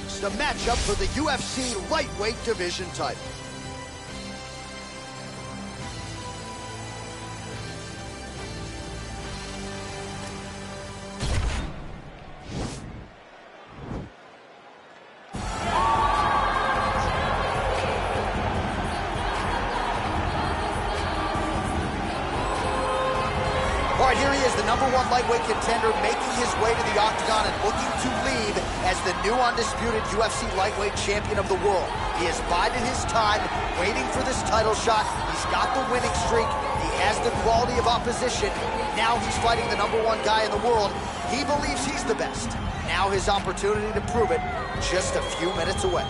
next, a matchup for the UFC lightweight division title. All right, here he is, the #1 lightweight contender, making his way to the octagon and looking to leave as the new undisputed UFC lightweight champion of the world. He has bided his time, waiting for this title shot. He's got the winning streak. He has the quality of opposition. Now he's fighting the #1 guy in the world. He believes he's the best. Now his opportunity to prove it, just a few minutes away.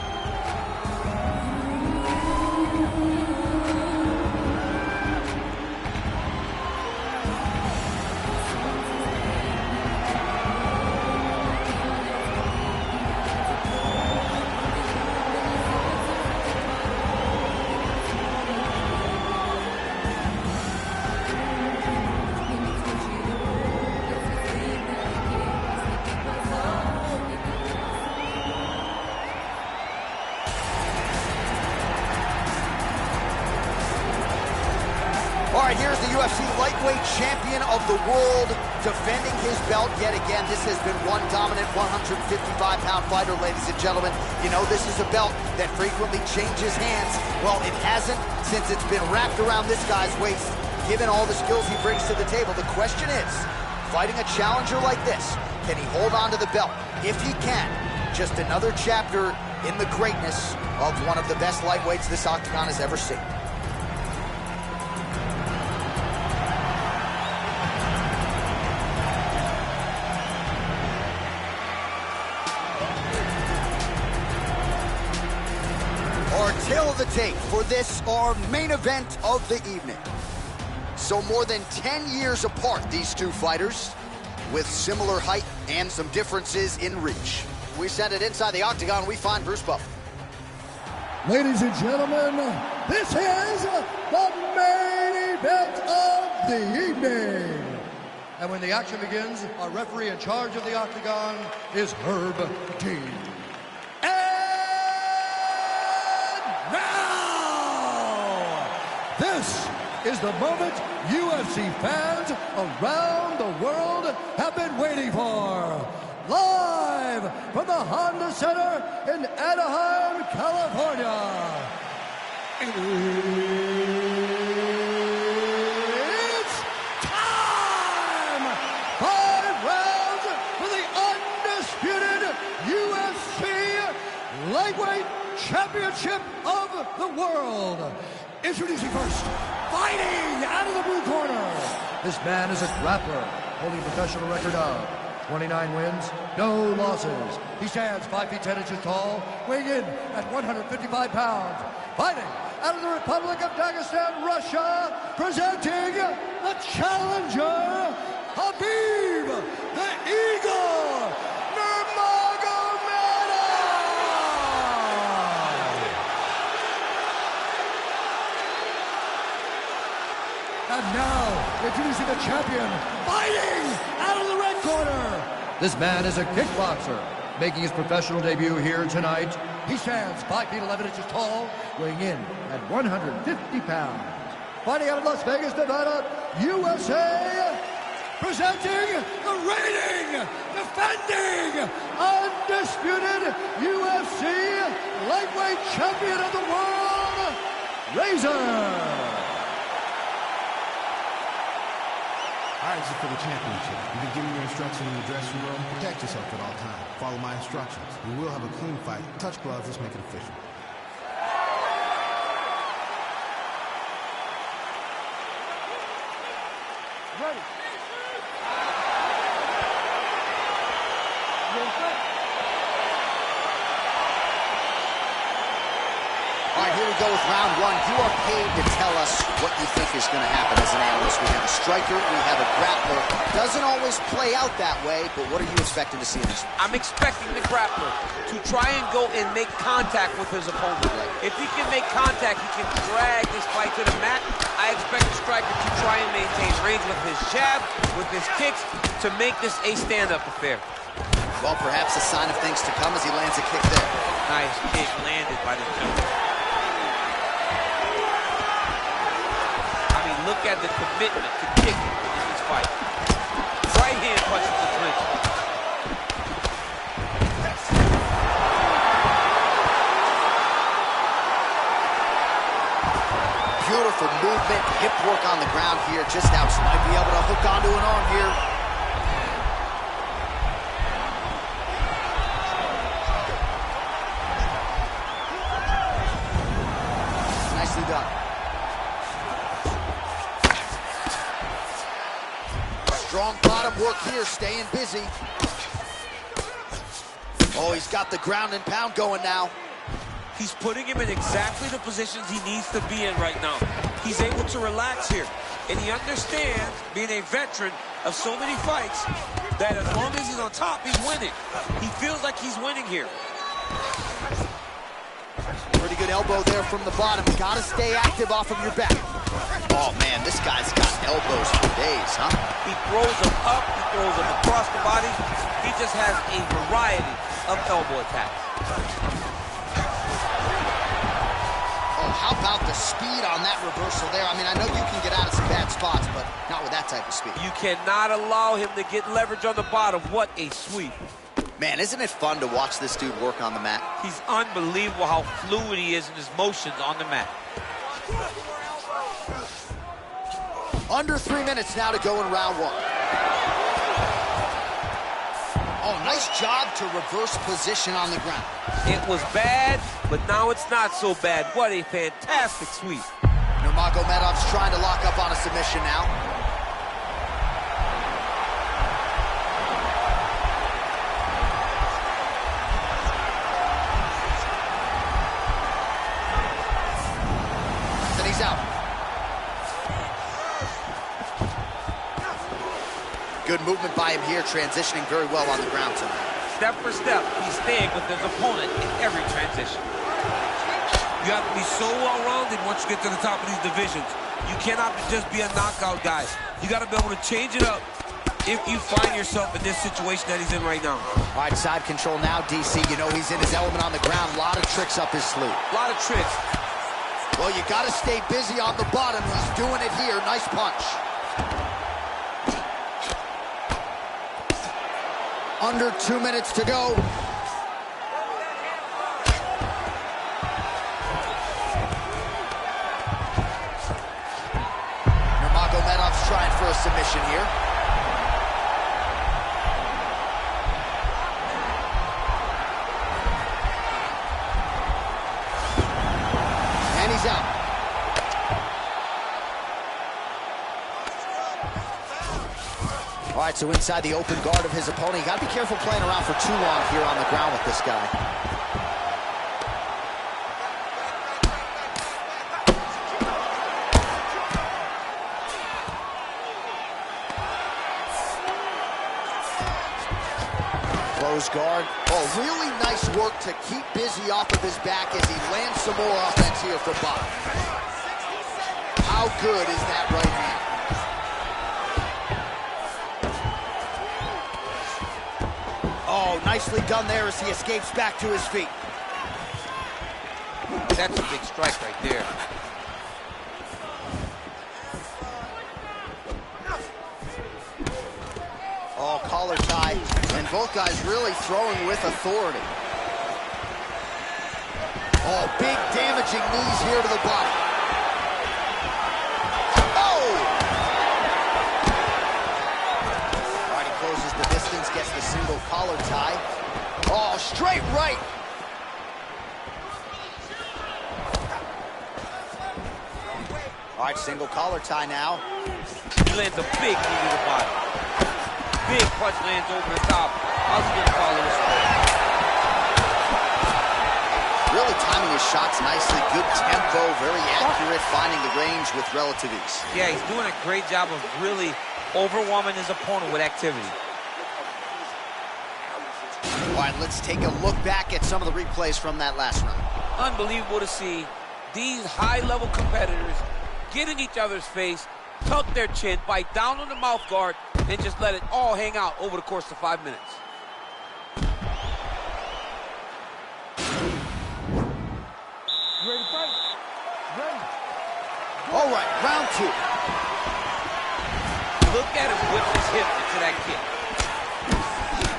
All right, here's the UFC lightweight champion of the world, defending his belt yet again. This has been one dominant 155-pound fighter, ladies and gentlemen. You know, this is a belt that frequently changes hands. Well, it hasn't since it's been wrapped around this guy's waist. Given all the skills he brings to the table, the question is, fighting a challenger like this, can he hold on to the belt? If he can, just another chapter in the greatness of one of the best lightweights this octagon has ever seen. Our tale of the tape for this, our main event of the evening. So more than 10 years apart, these two fighters, with similar height and some differences in reach. We send it inside the octagon, we find Bruce Buffer. Ladies and gentlemen, this is the main event of the evening. And when the action begins, our referee in charge of the octagon is Herb Dean. This is the moment UFC fans around the world have been waiting for. Live from the Honda Center in Anaheim, California. It's time! 5 rounds for the undisputed UFC Lightweight Championship of the World. Introducing first, fighting out of the blue corner. This man is a grappler, holding a professional record of 29 wins, no losses. He stands 5 feet 10 inches tall, weighing in at 155 pounds. Fighting out of the Republic of Dagestan, Russia, presenting the challenger, Khabib, the Eagle, And now, introducing the champion, fighting out of the red corner. This man is a kickboxer, making his professional debut here tonight. He stands 5 feet 11 inches tall, weighing in at 150 pounds. Fighting out of Las Vegas, Nevada, USA, presenting the reigning, defending, undisputed UFC lightweight champion of the world, Razor. All right, this is for the championship. You've been giving your instructions in the dressing room. Protect yourself at all times. Follow my instructions. We will have a clean fight. Touch gloves. Let's make it official. Ready. All right, here we go with round one. You are paid to tell us what you think is going to happen as an analyst. We have a striker, we have a grappler. Doesn't always play out that way, but what are you expecting to see in this one? I'm expecting the grappler to try and go and make contact with his opponent. If he can make contact, he can drag this fight to the mat. I expect the striker to try and maintain range with his jab, with his kicks, to make this a stand-up affair. Well, perhaps a sign of things to come as he lands a kick there. Nice kick landed by the gentleman. I mean, look at the commitment to kicking in this fight. Right hand punches the clinch. Beautiful movement, hip work on the ground here, just outside. Might be able to hook onto an arm here. Nicely done. Strong bottom work here, staying busy. Oh, he's got the ground and pound going now. He's putting him in exactly the positions he needs to be in right now. He's able to relax here. And he understands, being a veteran of so many fights, that as long as he's on top, he's winning. He feels like he's winning here. Pretty good elbow there from the bottom. Gotta stay active off of your back. Oh, man, this guy's got elbows for days, huh? He throws them up, he throws them across the body. He just has a variety of elbow attacks. How about the speed on that reversal there? I mean, I know you can get out of some bad spots, but not with that type of speed. You cannot allow him to get leverage on the bottom. What a sweep. Man, isn't it fun to watch this dude work on the mat? He's unbelievable how fluid he is in his motions on the mat. Under 3 minutes now to go in round one. Oh, nice job to reverse position on the ground. It was bad, but now it's not so bad. What a fantastic sweep. Nurmagomedov's trying to lock up on a submission now. Then he's out. Good movement by him here, transitioning very well on the ground tonight. Step for step, he's staying with his opponent in every transition. You have to be so well-rounded once you get to the top of these divisions. You cannot just be a knockout guy. You got to be able to change it up if you find yourself in this situation that he's in right now. All right, side control now, DC. You know he's in his element on the ground. A lot of tricks up his sleeve. A lot of tricks. Well, you got to stay busy on the bottom. He's doing it here. Nice punch. Under 2 minutes to go. Nurmagomedov's trying for a submission here. And he's out. All right, so inside the open guard of his opponent. You got to be careful playing around for too long here on the ground with this guy. Close guard. Oh, really nice work to keep busy off of his back as he lands some more offense here from bottom. How good is that right hand? Oh, nicely done there as he escapes back to his feet. That's a big strike right there. Oh, collar tie. And both guys really throwing with authority. Oh, big damaging knees here to the body. Gets the single collar tie. Oh, straight right. All right, single collar tie now. He lands a big knee to the body. Big punch lands over the top. How's he gonna follow this one? Really timing his shots nicely. Good tempo, very accurate, finding the range with relative ease. Yeah, he's doing a great job of really overwhelming his opponent with activity. All right, let's take a look back at some of the replays from that last round. Unbelievable to see these high-level competitors get in each other's face, tuck their chin, bite down on the mouth guard, and just let it all hang out over the course of 5 minutes. Ready to fight? Ready. All right, round 2. Look at him whip his hip into that kick.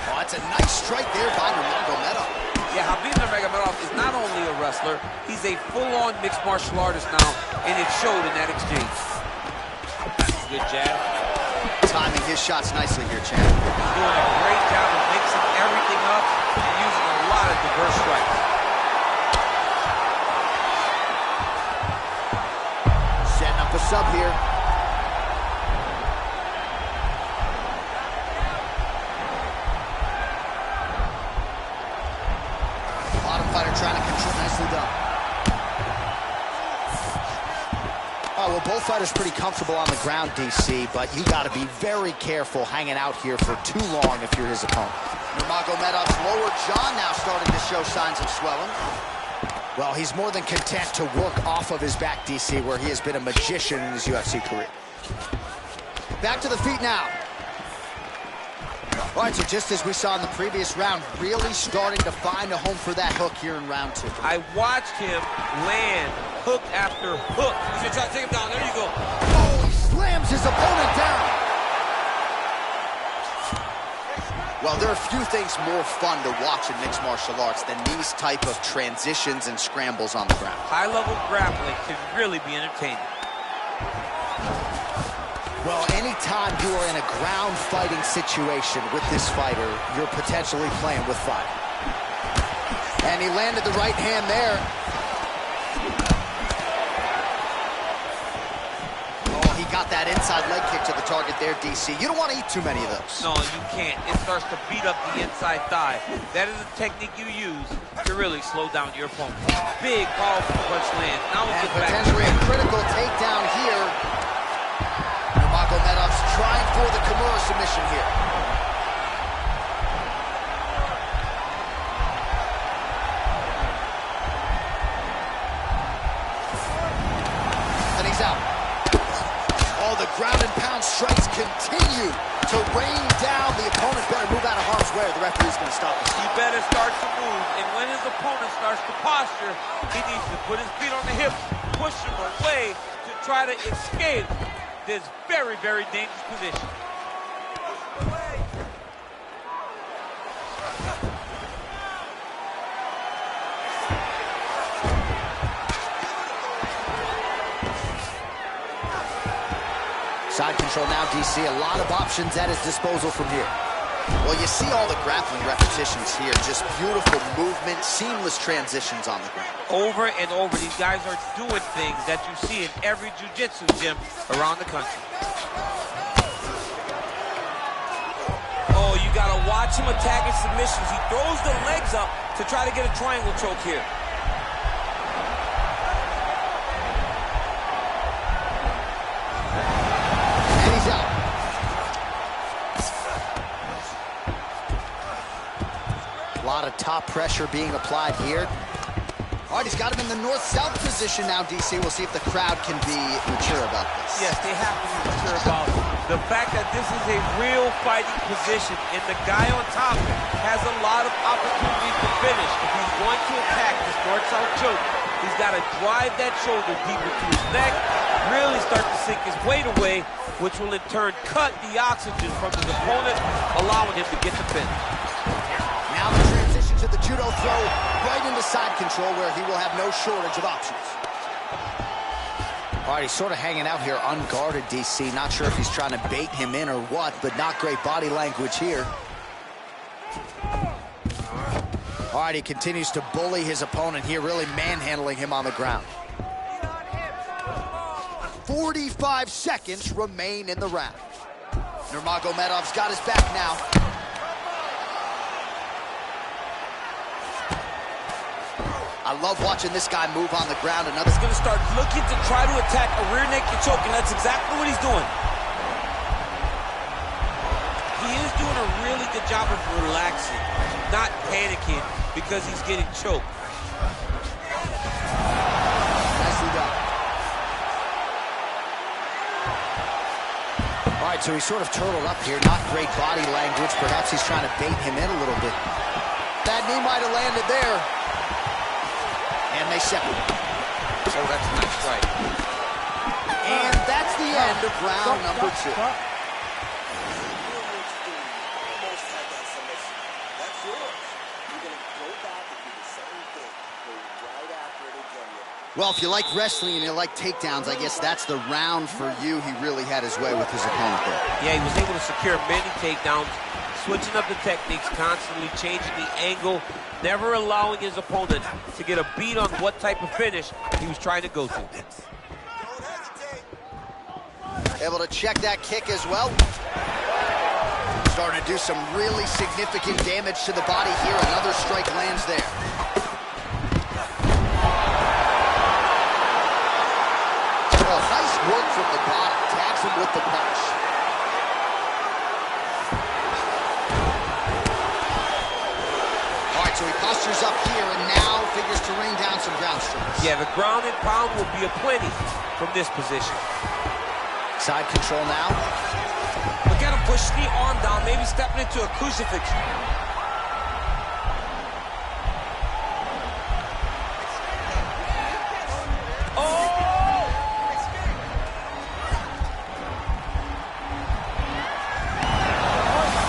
Oh, that's a nice strike there by Nurmagomedov. Yeah, Khabib Nurmagomedov is not only a wrestler, he's a full-on mixed martial artist now, and it showed in that exchange. Good jab. Timing his shots nicely here, champ. He's doing a great job of mixing everything up and using a lot of diverse strikes. Setting up a sub here. Bottom fighter trying to control. Nicely done. Oh, well, both fighters pretty comfortable on the ground, DC, but you got to be very careful hanging out here for too long if you're his opponent. Nurmagomedov's lower jaw now starting to show signs of swelling. Well, he's more than content to work off of his back, DC, where he has been a magician in his UFC career. Back to the feet now. All right, so just as we saw in the previous round, really starting to find a home for that hook here in round 2. I watched him land hook after hook. He's gonna try to take him down. There you go. Oh, he slams his opponent down. Well, there are few things more fun to watch in mixed martial arts than these type of transitions and scrambles on the ground. High-level grappling can really be entertaining. Well, anytime you are in a ground fighting situation with this fighter, you're potentially playing with fire. And he landed the right hand there. Oh, he got that inside leg kick to the target there, DC. You don't want to eat too many of those. No, you can't. It starts to beat up the inside thigh. That is a technique you use to really slow down your opponent. Big, powerful punch lands. Now we'll get back. Potentially a critical takedown here. Nurmagomedov's trying for the Kimura submission here. And he's out. Oh, the ground and pound strikes continue to rain down. The opponent better move out of harm's way or the referee's going to stop this. He better start to move, and when his opponent starts to posture, he needs to put his feet on the hips, push him away to try to escape this very, very dangerous position. Side control now, DC. A lot of options at his disposal from here. Well, you see all the grappling repetitions here. Just beautiful movement, seamless transitions on the ground. Over and over, these guys are doing things that you see in every jiu-jitsu gym around the country. Oh, you gotta watch him attacking submissions. He throws the legs up to try to get a triangle choke here. And he's out. A lot of top pressure being applied here. All right, he's got him in the north-south position now, DC. We'll see if the crowd can be mature about this. Yes, they have to be mature about the fact that this is a real fighting position, and the guy on top has a lot of opportunities to finish. If he's going to attack this north-south choke, he's got to drive that shoulder deeper to his neck, really start to sink his weight away, which will in turn cut the oxygen from his opponent, allowing him to get the finish. Now the transition to the judo throw right into side control where he will have no shortage of options. All right, he's sort of hanging out here unguarded, DC. Not sure if he's trying to bait him in or what, but not great body language here. All right, he continues to bully his opponent here, really manhandling him on the ground. 45 seconds remain in the round. Nurmagomedov's got his back now. I love watching this guy move on the ground. He's going to start looking to try to attack a rear naked choke, and that's exactly what he's doing. He is doing a really good job of relaxing, not panicking because he's getting choked. Nicely done. All right, so he's sort of turtled up here. Not great body language. Perhaps he's trying to bait him in a little bit. That knee might have landed there. And they separate. end of round number 2. Well, if you like wrestling and you like takedowns, I guess that's the round for you. He really had his way with his opponent there. Yeah, he was able to secure many takedowns, switching up the techniques, constantly changing the angle, never allowing his opponent to get a beat on what type of finish he was trying to go to. Able to check that kick as well. Starting to do some really significant damage to the body here. Another strike lands there. Oh, nice work from the bottom. Tags him with the punch. All right, so he postures up here and now figures to rain down some ground strikes. Yeah, the ground and pound will be aplenty from this position. Side control now. Look at him pushing the arm down, maybe stepping into a crucifix. Oh!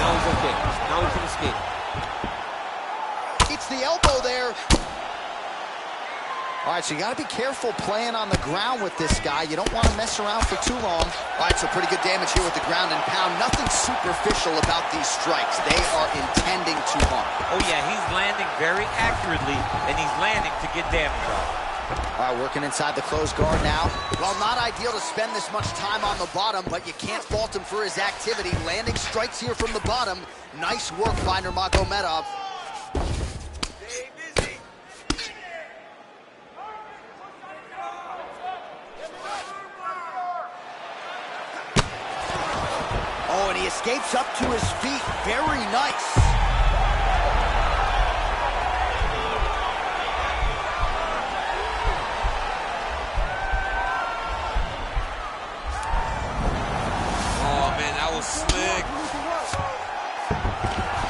Now he's okay. Now he can escape. Eats the elbow there. All right, so you got to be careful playing on the ground with this guy. You don't want to mess around for too long. All right, so pretty good damage here with the ground and pound. Nothing superficial about these strikes. They are intending to harm. Oh, yeah, he's landing very accurately, and he's landing to get damage off. All right, working inside the closed guard now. Well, not ideal to spend this much time on the bottom, but you can't fault him for his activity. Landing strikes here from the bottom. Nice work by Nurmagomedov. Oh, and he escapes up to his feet. Very nice. Oh, man, that was slick.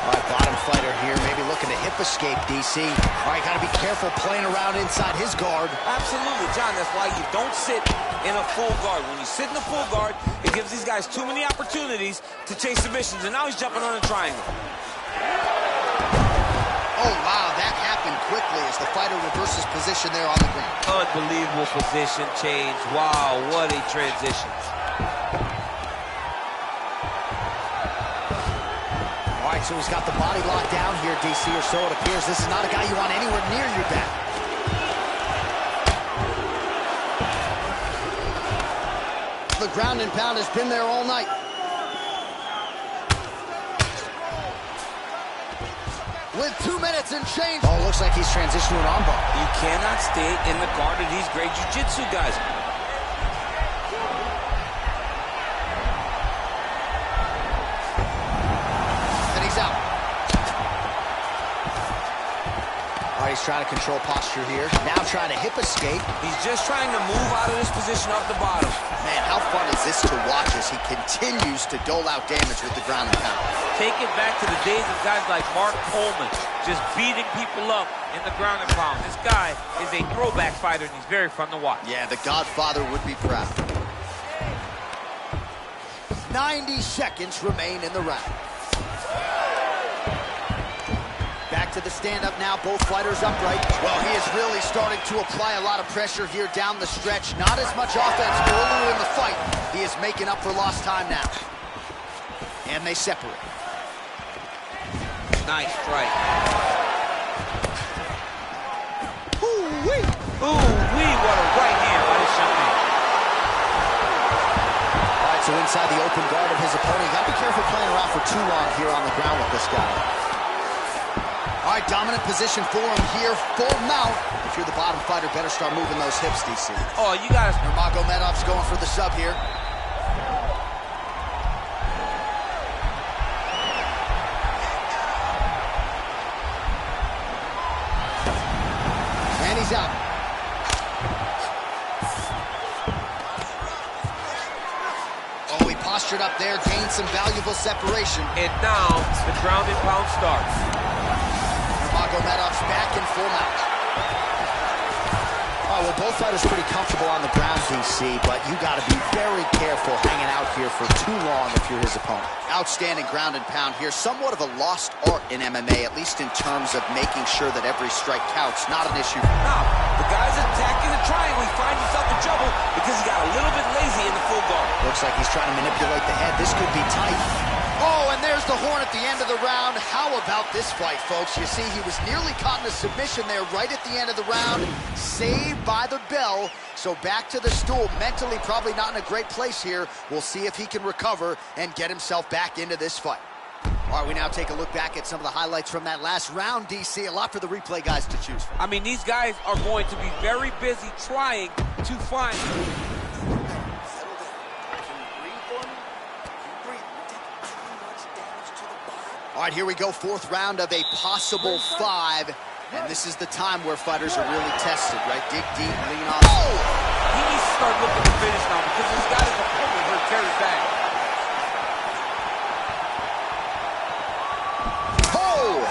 All right, bottom fighter here, maybe looking to hip escape, DC. All right, got to be careful playing around inside his guard. Absolutely, John. That's why you don't sit in a full guard. When you sit in a full guard, it gives these guys too many opportunities to chase submissions, and now he's jumping on a triangle. Oh, wow, that happened quickly as the fighter reverses position there on the ground. Unbelievable position change. Wow, what a transition. All right, so he's got the body locked down here, DC, or so it appears. This is not a guy you want anywhere near your back. The ground and pound has been there all night. With 2 minutes and change. Oh, looks like he's transitioned to an armbar. You cannot stay in the guard of these great jiu-jitsu guys. And he's out. All right, he's trying to control posture here. Now trying to hip escape. He's just trying to move out of this position off the bottom. Man, how fun is this to watch as he continues to dole out damage with the ground and pound? Take it back to the days of guys like Mark Coleman, just beating people up in the ground and pound. This guy is a throwback fighter, and he's very fun to watch. Yeah, the Godfather would be proud. 90 seconds remain in the round. Back to the stand-up now, both fighters upright. Well, he is really starting to apply a lot of pressure here down the stretch. Not as much offense earlier in the fight. He is making up for lost time now. And they separate. Nice strike. Ooh-wee! Ooh-wee, what a right hand by this young man. All right, so inside the open guard of his opponent. You gotta be careful playing around for too long here on the ground with this guy. All right, dominant position for him here, full mount. If you're the bottom fighter, better start moving those hips, DC. Oh, you gotta... Nurmagomedov's going for the sub here. And he's out. Oh, he postured up there, gained some valuable separation. And now, the ground and pound starts. Nurmagomedov's back in full mount. Oh, All right, well, both fighters pretty comfortable on the ground, DC, but you got to be very careful hanging out here for too long if you're his opponent. Outstanding ground and pound here. Somewhat of a lost art in MMA, at least in terms of making sure that every strike counts. Not an issue. Now, the guy's attacking the triangle. He finds himself in trouble because he got a little bit lazy in the full guard. Looks like he's trying to manipulate the head. This could be tight. Oh, and there's the horn at the end of the round. How about this fight, folks? You see, he was nearly caught in a submission there right at the end of the round. Saved by the bell. So back to the stool. Mentally probably not in a great place here. We'll see if he can recover and get himself back into this fight. All right, we now take a look back at some of the highlights from that last round, DC. A lot for the replay guys to choose from. I mean, these guys are going to be very busy trying to find... All right, here we go, fourth round of a possible 5. And this is the time where fighters are really tested, right? Dig deep, lean off. Oh! He needs to start looking to finish now because he's got his opponent hurt very bad. Oh!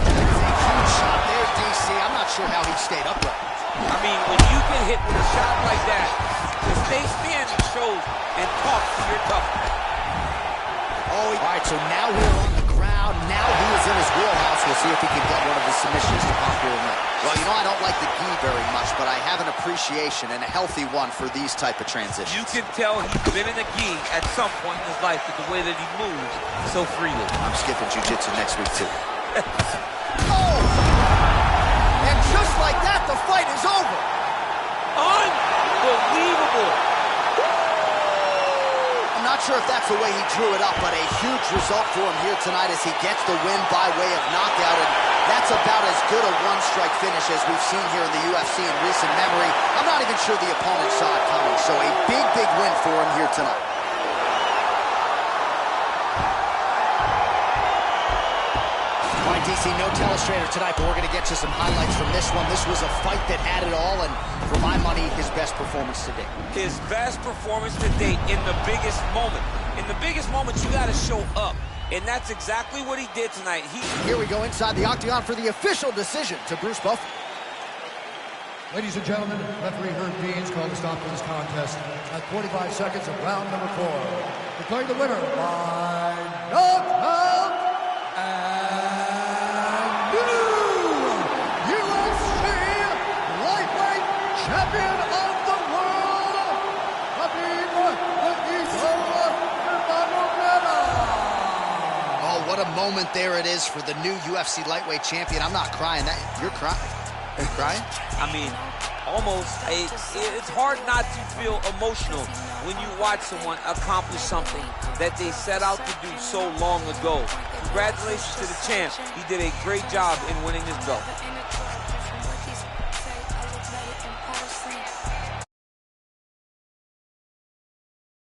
That's a huge shot there, DC. I'm not sure how he stayed upright. I mean, when you get hit with a shot like that, to stay standing shows and talks to your toughness. All right, so now we're on the ground. Now he is in his wheelhouse. We'll see if he can get one of the submissions to pop here tonight. Well, you know, I don't like the gi very much, but I have an appreciation and a healthy one for these type of transitions. You can tell he's been in the gi at some point in his life with the way that he moves so freely. I'm skipping jiu-jitsu next week, too. Oh! And just like that, the fight is over. Unbelievable. I'm not sure if that's the way he drew it up, but a huge result for him here tonight as he gets the win by way of knockout, and that's about as good a one-strike finish as we've seen here in the UFC in recent memory. I'm not even sure the opponent saw it coming, so a big, big win for him here tonight. All right, DC, no telestrator tonight, but we're going to get you some highlights from this one. This was a fight that had it all, and for my money, his best performance to date. His best performance to date in the biggest moment. In the biggest moments, you got to show up. And that's exactly what he did tonight. Here we go inside the octagon for the official decision to Bruce Buffer. Ladies and gentlemen, referee Herb Dean's called to stop for this contest at 45 seconds of round number 4. Declaring the winner by knockout and new UFC lightweight champion of the world, Khabib the Eagle Nurmagomedov. Oh, what a moment there it is for the new UFC lightweight champion. I'm not crying. You're crying. You're crying? I mean, almost. It's hard not to feel emotional when you watch someone accomplish something that they set out to do so long ago. Congratulations to the champ. He did a great job in winning this belt.